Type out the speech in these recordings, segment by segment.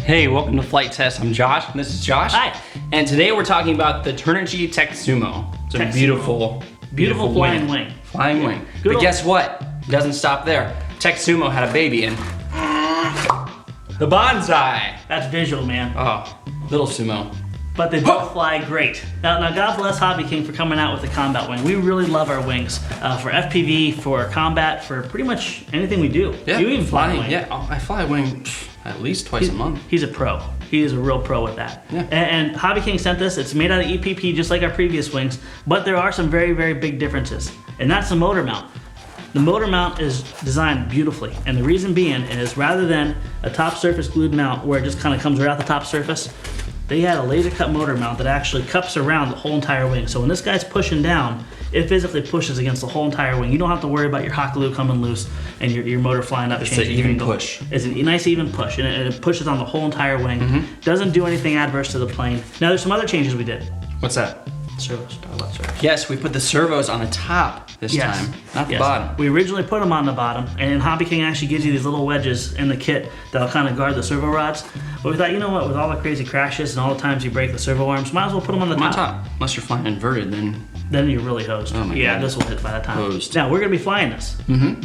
Hey, welcome to Flight Test. I'm Josh, and this is Josh. Hi. And today we're talking about the Turnigy Tek Sumo. It's a beautiful flying wing. Flying wing. But guess what? It doesn't stop there. Tek Sumo had a baby, and the Bonsai. That's visual, man. Oh, little sumo. But they both fly great. Now God bless Hobbyking for coming out with the combat wing. We really love our wings for FPV, for combat, for pretty much anything we do. Yeah, you even fly a wing. Yeah, I fly a wing at least twice a month. He's a pro. He is a real pro with that. Yeah. And Hobbyking sent this. It's made out of EPP just like our previous wings, but there are some very, very big differences. And that's the motor mount. The motor mount is designed beautifully, and the reason being is rather than a top surface glued mount where it just kind of comes right out the top surface, they had a laser cut motor mount that actually cups around the whole entire wing. So when this guy's pushing down, it physically pushes against the whole entire wing. You don't have to worry about your hot glue coming loose and your motor flying up. It's an even push. It's a nice even push, and it pushes on the whole entire wing. Doesn't do anything adverse to the plane. Now there's some other changes we did. What's that? Servos. Talk about servos. Yes, we put the servos on the top this time, not the bottom. We originally put them on the bottom, and Hobbyking actually gives you these little wedges in the kit that'll kind of guard the servo rods. But we thought, you know what, with all the crazy crashes and all the times you break the servo arms, might as well put them on the top. Unless you're flying inverted, then you're really hosed. Oh my God. This will hit by that time. Hosed. Now, we're gonna be flying this.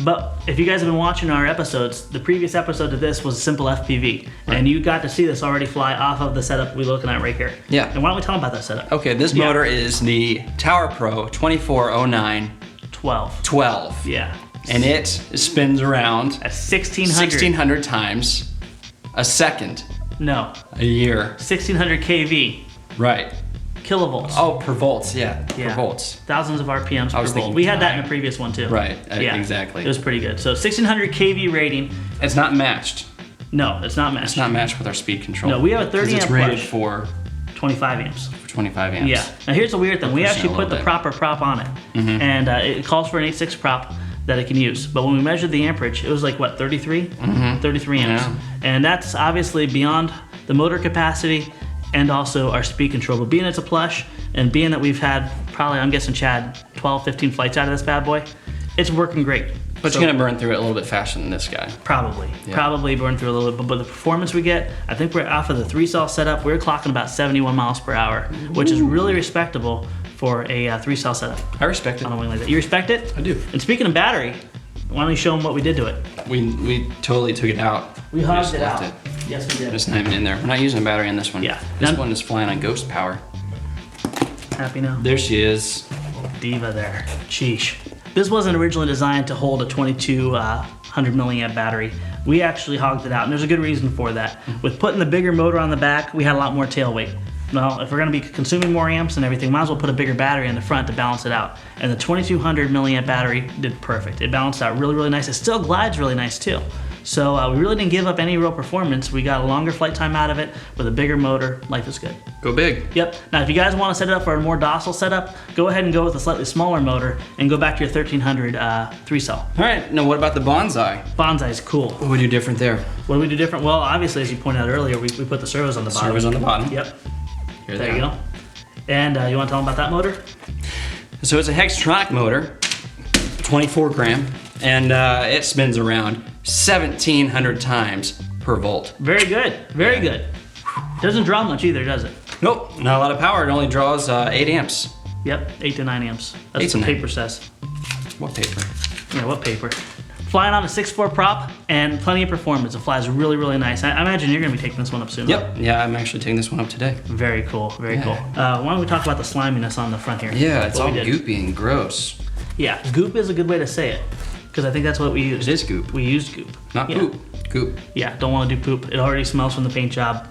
But if you guys have been watching our episodes, the previous episode to this was simple FPV. Right. And you got to see this already fly off of the setup we're looking at right here. Yeah. And why don't we tell them about that setup? Okay, this motor is the Tower Pro 2409 12. Yeah. And it spins around At 1600. 1600 times a second No. a year. 1600 kV. Right. Kilovolts. Oh, per volts, yeah. Per volts. Thousands of RPMs per volt. thinking We had that in time. the previous one too. Right, Yeah. exactly. It was pretty good. So 1600 kV rating. It's not matched. No, it's not matched. It's not matched with our speed control. No, we have a 30 'cause amp it's rated push. for 25 amps. 25 amps. Yeah. Now here's the weird thing. We pushing actually a put little the bit. proper prop on it. And it calls for an 8.6 prop that it can use. But when we measured the amperage, it was like, what, 33? 33 amps. Yeah. And that's obviously beyond the motor capacity and also our speed control. But being it's a plush, and being that we've had probably, I'm guessing, Chad, 12, 15 flights out of this bad boy, it's working great. But So- you're gonna burn through it a little bit faster than this guy. Probably. Yeah. Probably burn through a little bit, but the performance we get, I think we're off of the 3-cell setup, we're clocking about 71 miles per hour, which is really respectable for a 3-cell setup I respect it. on a wing like that. You respect it? I do. And speaking of battery, why don't you show them what we did to it? We totally took it out. We just hogged it left out. Yes, we did. It's not even in there. We're not using a battery on this one. Yeah. This None- one is flying on ghost power. Happy now? There she is. Diva there. Sheesh. This wasn't originally designed to hold a 2200 milliamp battery. We actually hogged it out, and there's a good reason for that. With putting the bigger motor on the back, we had a lot more tail weight. Well, if we're gonna be consuming more amps and everything, might as well put a bigger battery in the front to balance it out. And the 2200 milliamp battery did perfect. It balanced out really, really nice. It still glides really nice too. So we really didn't give up any real performance. We got a longer flight time out of it with a bigger motor. Life is good. Go big. Yep. Now, if you guys want to set it up for a more docile setup, go ahead and go with a slightly smaller motor and go back to your 1300 3-cell. All right, now what about the Bonsai? Bonsai is cool. What would we do different there? What do we do different? Well, obviously, as you pointed out earlier, we put the servos on the bottom. Servos on the bottom. Yep. Here There they you are. go. And you want to tell them about that motor? So it's a Hextronic motor, 24 gram, and it spins around 1700 times per volt. Very good. Very good. Doesn't draw much either, does it? Nope, not a lot of power. It only draws 8 amps. Yep. 8 to 9 amps. That's 8 what to the 9. paper says. What paper? Yeah, what paper? Flying on a 6.4 prop and plenty of performance. It flies really, really nice. I imagine you're going to be taking this one up soon. Yep, yeah, I'm actually taking this one up today. Very cool, very Yeah. cool. Why don't we talk about the sliminess on the front here? Yeah, it's What all we did. goopy and gross. Yeah, goop is a good way to say it, because I think that's what we used. It is goop. We used goop. Not Yeah. poop. Goop. Yeah, don't want to do poop. It already smells from the paint job.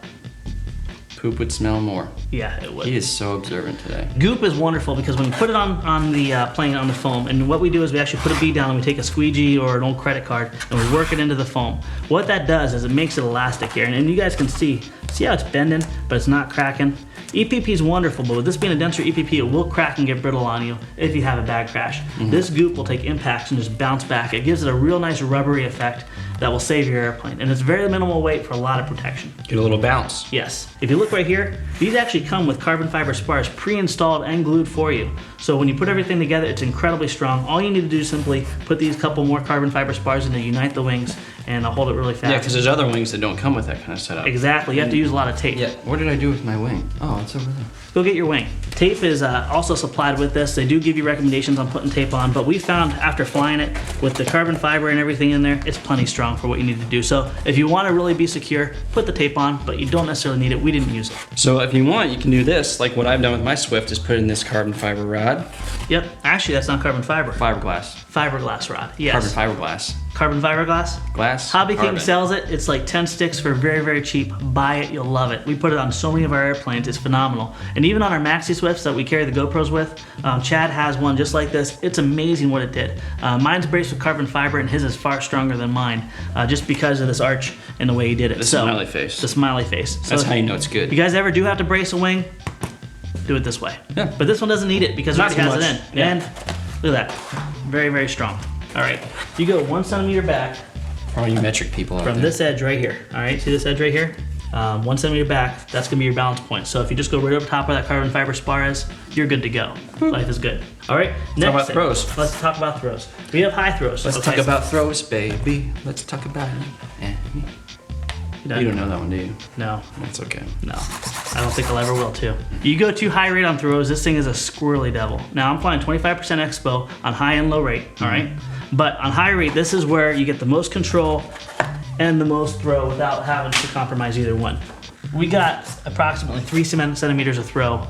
Poop would smell more. Yeah, it would. He is so observant today. Goop is wonderful because when you put it on the plane, on the foam, and what we do is we actually put a bead down and we take a squeegee or an old credit card and we work it into the foam. What that does is it makes it elastic here, and you guys can see how it's bending, but it's not cracking. EPP is wonderful, but with this being a denser EPP, it will crack and get brittle on you if you have a bad crash. This goop will take impacts and just bounce back. It gives it a real nice rubbery effect that will save your airplane, and it's very minimal weight for a lot of protection. Get a little bounce. Yes. If you look right here, these actually come with carbon fiber spars pre-installed and glued for you. So when you put everything together, it's incredibly strong. All you need to do is simply put these couple more carbon fiber spars in to unite the wings, and hold it really fast. Yeah, because there's other wings that don't come with that kind of setup. Exactly. You have to use a lot of tape. Yeah. What did I do with my wing? Oh, it's over there. Go get your wing. Tape is also supplied with this. They do give you recommendations on putting tape on, but we found after flying it with the carbon fiber and everything in there, it's plenty strong for what you need to do. So if you want to really be secure, put the tape on, but you don't necessarily need it. We didn't use it. So if you want, you can do this, like what I've done with my Swift, is put in this carbon fiber rod. Yep. Actually, that's not carbon fiber. Fiberglass. Fiberglass rod. Yes. Carbon fiberglass. Carbon fiberglass? Glass. Hobbyking carbon. sells it. It's like 10 sticks for very, very cheap. Buy it, you'll love it. We put it on so many of our airplanes, it's phenomenal. And even on our Maxi Swifts that we carry the GoPros with, Chad has one just like this. It's amazing what it did. Mine's braced with carbon fiber and his is far stronger than mine, just because of this arch and the way he did it. The smiley face. The smiley face. So That's how you know it's good. if you guys ever do have to brace a wing, do it this way. Yeah. But this one doesn't need it because it Not already has so it much. in. Yeah. And look at that. Very, very strong. All right. You go 1 centimeter back For all you metric people out from there. this edge right here. All right, see this edge right here? 1 centimeter back, that's gonna be your balance point. So if you just go right over top where that carbon fiber spar is, you're good to go. Life is good. All right, next about thing. throws. Let's talk about throws. We have high throws. Let's Okay, talk about throws, baby. Let's talk about it. You don't know that one, do you? No, That's okay. no. I don't think I'll ever will too. You go too high rate on throws, this thing is a squirrely devil. Now I'm flying 25% expo on high and low rate, all right? But on high rate, this is where you get the most control and the most throw without having to compromise either one. We got approximately 3 centimeters of throw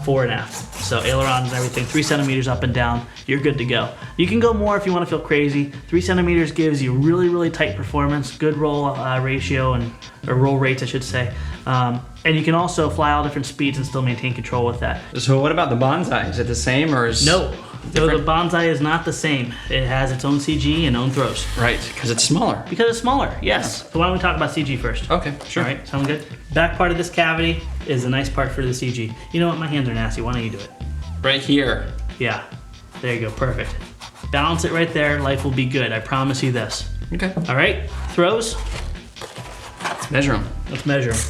fore and aft. So ailerons and everything, 3 centimeters up and down, you're good to go. You can go more if you want to feel crazy. 3 centimeters gives you really, really tight performance, good roll ratio, or roll rates, I should say. And you can also fly all different speeds and still maintain control with that. So what about the Bonsai? Is it the same or is No, so the different? Bonsai is not the same. It has its own CG and own throws. Right, because it's smaller. Because it's smaller, yes. So why don't we talk about CG first? Okay, sure. All right, sound good? Back part of this cavity is the nice part for the CG. You know what, my hands are nasty, why don't you do it? Right here. Yeah, there you go, perfect. Balance it right there, life will be good, I promise you this. Okay. All right, throws, Let's measure them. let's measure them.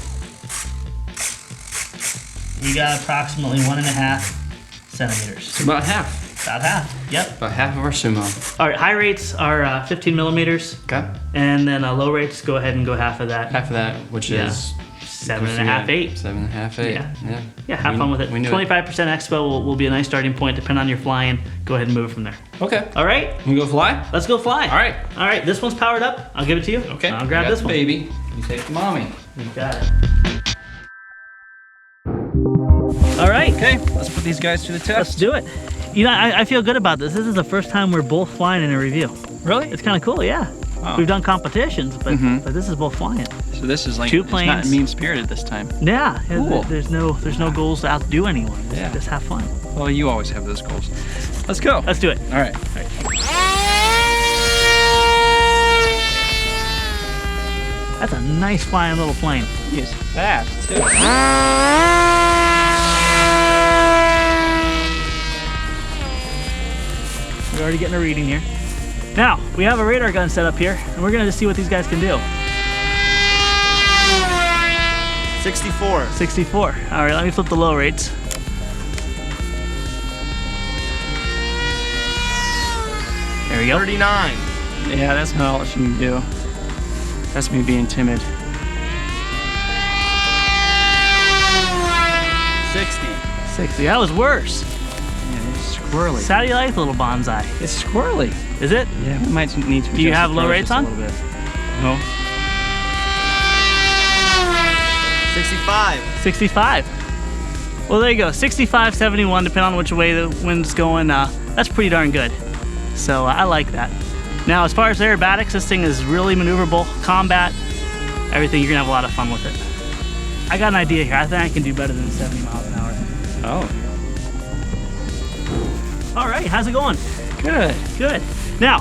We got approximately 1.5 centimeters. It's about half. About half, yep. About half of our sumo. All right, high rates are 15 millimeters, Okay. and then low rates, go ahead and go half of that. Half of that, which Yeah. is 7.5, 8. 7.5, 8. Yeah. Yeah. Yeah, have fun with it. We knew 25% expo will be a nice starting point, depending on your flying. Go ahead and move it from there. Okay. All right, We go fly? let's go fly. All right. All right, this one's powered up. I'll give it to you. Okay. I'll grab I got this the one. baby. You take the mommy. You got it. All right, Okay, let's put these guys to the let's test. do it. You know, I feel good about this. This is the first time we're both flying in a review. Really? It's kind of cool, yeah. Oh. We've done competitions, but Mhm. but this is both flying. So this is like Two it's not planes. mean-spirited this time. Yeah, Cool. there's no goals to outdo anyone. Yeah. Just have fun. Well, you always have those goals. Let's go. Let's do it. All right. That's a nice flying little plane. He is fast too. We're already getting a reading here. Now, we have a radar gun set up here, and we're gonna just see what these guys can do. 64. 64. All right, let me flip the low rates. There we go. 39. Yeah, that's not all she can do. That's me being timid. 60. 60. That was worse. Yeah, it's squirrely. So how do you like the little bonsai? It's squirrely. Is it? Yeah, we might need to. Do you adjust have the low throws rates just on? A little bit. No. 65. 65. Well, there you go. 65, 71, depending on which way the wind's going. That's pretty darn good. So I like that. Now, as far as aerobatics, this thing is really maneuverable. Combat, everything. You're gonna have a lot of fun with it. I got an idea here. I think I can do better than 70 miles an hour. Oh. All right, how's it going? Good. Good. Now,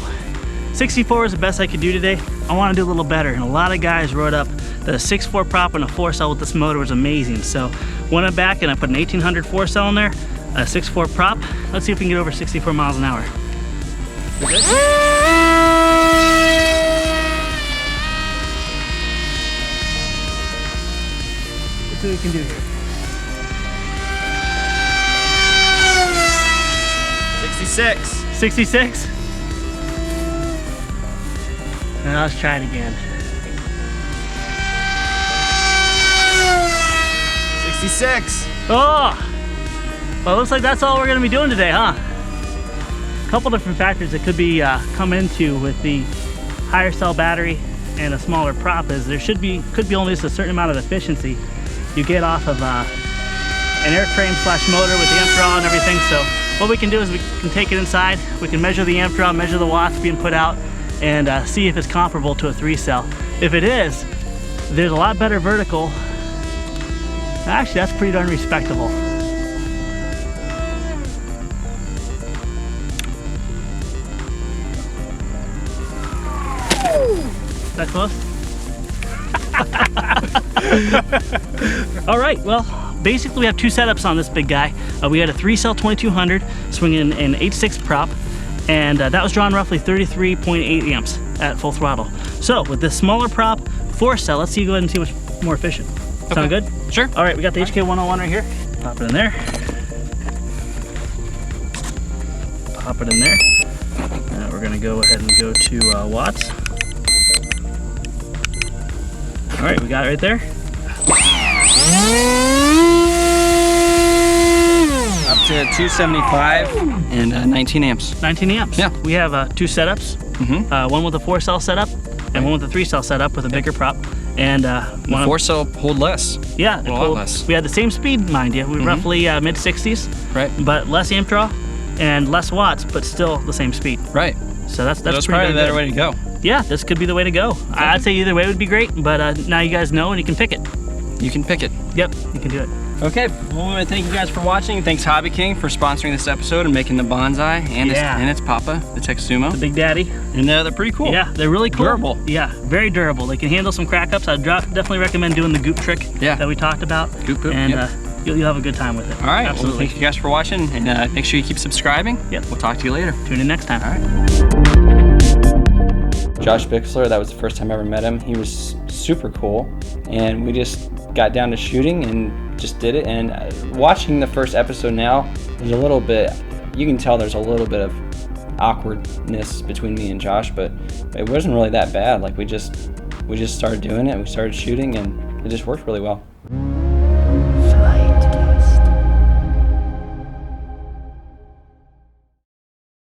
64 is the best I could do today. I want to do a little better, and a lot of guys wrote up the 6.4 prop and a 4-cell with this motor was amazing. So went it back and I put an 1800 4-cell in there, a 6.4 prop. Let's see if we can get over 64 miles an hour. Let's see what we can do here. 66. 66. Now let's try it again. 66. Oh! Well, it looks like that's all we're gonna be doing today, huh? A couple different factors that could be come into with the higher cell battery and a smaller prop is there could be only just a certain amount of efficiency you get off of an airframe / motor with the amp draw and everything. So what we can do is we can take it inside, we can measure the amp draw, measure the watts being put out, and see if it's comparable to a 3-cell. If it is, there's a lot better vertical. Actually, that's pretty darn respectable. Is that close? All right, well, basically we have two setups on this big guy. We had a 3-cell 2200 swinging an 8.6 prop, and that was drawn roughly 33.8 amps at full throttle. So with this smaller prop, 4-cell, let's see, go ahead and see what's more efficient. Sound good? Sure. All right, we got the HK101 right here. Pop it in there. Pop it in there. We're gonna go ahead and go to watts. All right, we got it right there. Up to 275 and 19 amps. 19 amps. Yeah. We have two setups. One with a 4-cell setup and one with a 3-cell setup with a bigger prop. And The 4-cell hold less. Yeah, A lot less. we had the same speed, mind you. We roughly mid 60s, Right. but less amp draw and less watts, but still the same speed. Right. So that's That's pretty probably the darn better good. way to go. Yeah, this could be the way to go. I'd say either way would be great, but now you guys know and you can pick it. You can pick it. Yep, you can do it. Okay, well, I want to thank you guys for watching. Thanks Hobbyking for sponsoring this episode and making the bonsai and, its papa, the Tek Sumo. The Big Daddy. And they're pretty cool. Yeah, they're really cool. Durable. Yeah, very durable. They can handle some crack ups. I'd definitely recommend doing the goop trick that we talked about. Goop poop, and yep. You'll have a good time with it. All right, Absolutely. well, thank you guys for watching, and make sure you keep subscribing. Yep. We'll talk to you later. Tune in next time. All right. Josh Bixler, that was the first time I ever met him. He was super cool, and we just got down to shooting and just did it. And watching the first episode now, there's a little bit, you can tell there's a little bit of awkwardness between me and Josh, but it wasn't really that bad. Like we just started doing it, we started shooting, and it just worked really well.